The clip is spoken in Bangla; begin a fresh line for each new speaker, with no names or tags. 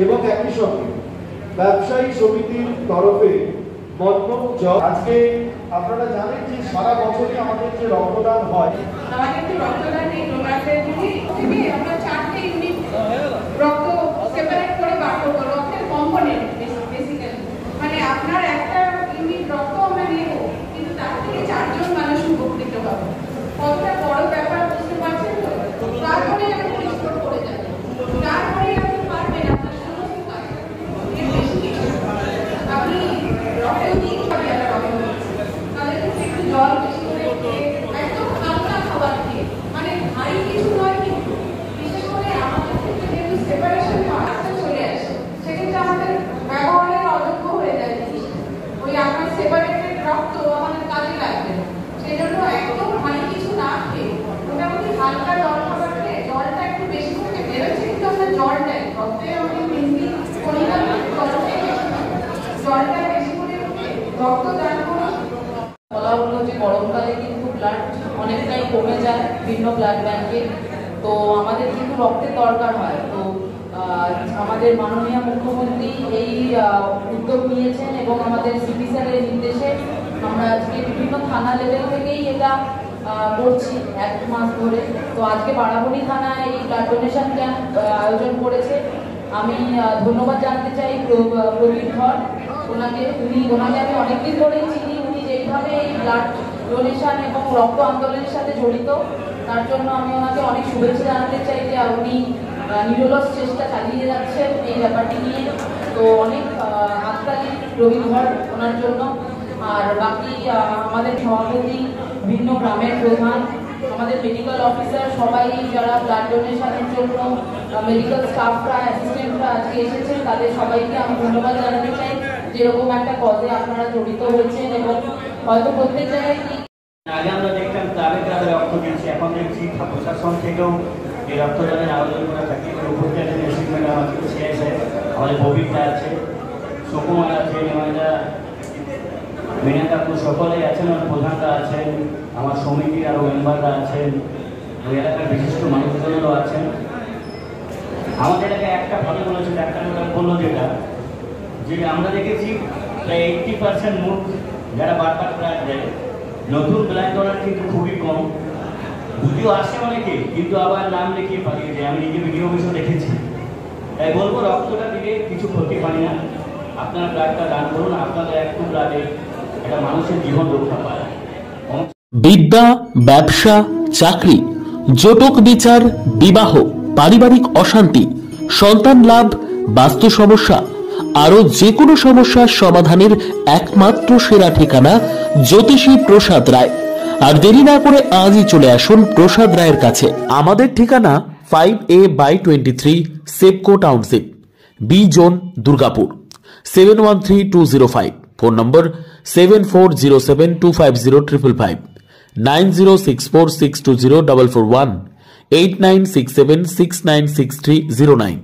এবং একই সঙ্গে ব্যবসায়ী সমিতির তরফে আজকে আপনারা জানেন যে সারা বছরই আমাদের যে রক্তদান হয়,
আমাদের যে রক্তদান এই ডোনারদের থেকে আমরা 4টে ইউনিট রক্ত সেপারেট করে বার করব। রক্তের কম্পোনেন্ট বেসিক্যালি মানে আপনার একটা ইউনিট রক্ত আমরা নেব, কিন্তু তার থেকে 4 জন মানুষ উপকৃত হবে। কতটা বড় ব্যাপার বুঝতে পারছেন তো? তারপরে আমি রিস্টোর করে যাব, তারপরে আপনি পারবেন আপনার সমস্ত কাজ। এর বেশি কিছু আপনি রক্ত দিতে পারবেন না, তাহলে একটু জল বেশি করে একদম হালকা খাবার খেয়ে, মানে ভারী কিছু নয়, কিন্তু বিশেষ করে আমাদের ক্ষেত্রে যেহেতু সেপারেশন মার্কসটা চলে আসে, সেক্ষেত্রে আমাদের ব্যবহারের অযোগ্য হয়ে যায় জিনিস। ওই আপনার সেপারেটেড রক্ত আমাদের কাজে লাগবে না, সেই জন্য একদম ভারী কিছু না খেয়ে মোটামুটি হালকা জল খাবার খেয়ে, জলটা একটু বেশি করে বেরোচ্ছে, কিন্তু আমরা জলটাই রক্তে আমাদের মেনলি পরিমাণ জলটাই বেশি, জলটা বেশি করে রক্ত দান করুন।
বলা হলো যে গরমকালে কিন্তু ব্লাড অনেকটাই কমে যায় বিভিন্ন ব্লাড ব্যাংকে, তো আমাদের কিন্তু রক্তের দরকার হয়। তো আমাদের মাননীয় মুখ্যমন্ত্রী এই উদ্যোগ নিয়েছেন এবং আমাদের সিপি স্যারের নির্দেশে আমরা আজকে বিভিন্ন থানা লেভেল থেকেই এটা করছি 1 মাস ধরে। তো আজকে বারাবণী থানায় এই ব্লাড ডোনেশন ক্যাম্প আয়োজন করেছে। আমি ধন্যবাদ জানাতে চাই প্রবীর ধর, ওনাকে আমি অনেকদিন ধরেই চিনি। উনি যেইভাবে এই ব্লাড ডোনেশন এবং রক্ত আন্দোলনের সাথে জড়িত, তার জন্য আমি ওনাকে অনেক শুভেচ্ছা জানাতে চাই যে উনি নিরলস চেষ্টা চালিয়ে যাচ্ছেন এই ব্যাপারটি নিয়ে। তো অনেক হাততালি প্রবীর ধর ওনার জন্য। আর বাকি আমাদের সভাপতি, ভিন্ন গ্রামের প্রধান, আমাদের মেডিকেল অফিসার, সবাই যারা ব্লাড ডোনেশনের জন্য মেডিকেল স্টাফরা, অ্যাসিস্ট্যান্টরা আজকে এসেছেন, তাদের সবাইকে আমি ধন্যবাদ জানাতে চাই। যেরকম একটা কজে আপনারা জড়িত হয়েছেন এবং হয়তো প্রত্যেক জায়গায়
আগে আমরা দেখতাম ক্লাবে ক্লাবে রক্ত দিচ্ছি, এখন দেখছি প্রশাসন থেকেও এই রক্তদানের আয়োজন করে থাকি। উপরে আছে নসিব ম্যাডাম আছে, সিআইএসএ আমাদের ববিতা আছে, সুকুমার আছে, নিমাইদা, মিনা কাকু, সকলেই আছেন। আমার প্রধানরা আছেন, আমার সমিতির আরও মেম্বাররা আছেন, ওই এলাকার বিশিষ্ট মানুষজনেরও আছেন। আমাদের এলাকায় একটা ভালো বলেছে, ডাক্তার ম্যাডাম বললো যে আমরা দেখেছি প্রায় 80% মুখ যারা বারবার ব্লাড দেয়, নতুন ব্লাড ডোনার কিন্তু খুবই কম। যদিও আসে অনেকে, কিন্তু আবার নাম লিখিয়ে পালিয়ে যায়। আমি নিজে ভিডিও অফিসেও দেখেছি। তাই বলবো, রক্তটা দিলে কিছু ক্ষতি হয় না, আপনার ব্লাডটা দান করুন। আপনাদের একটু ব্লাডে একটা মানুষের জীবন রক্ষা পায়।
বিদ্যা, ব্যবসা, চাকরি, জটক বিচার, বিবাহ, পারিবারিক অশান্তি, সন্তান লাভ, বাস্তু সমস্যা, আরো যে কোনো সমস্যার সমাধানের একমাত্র সেরা ঠিকানা জ্যোতিষী প্রসাদ রায়। আর দেরি না করে আজই চলে আসুন প্রসাদ রায়ের কাছে। আমাদের ঠিকানা 5A/23 Sepco township, B zone, Durgapur, 713205। Phone number 7407250555, 9064620441, 8967696309।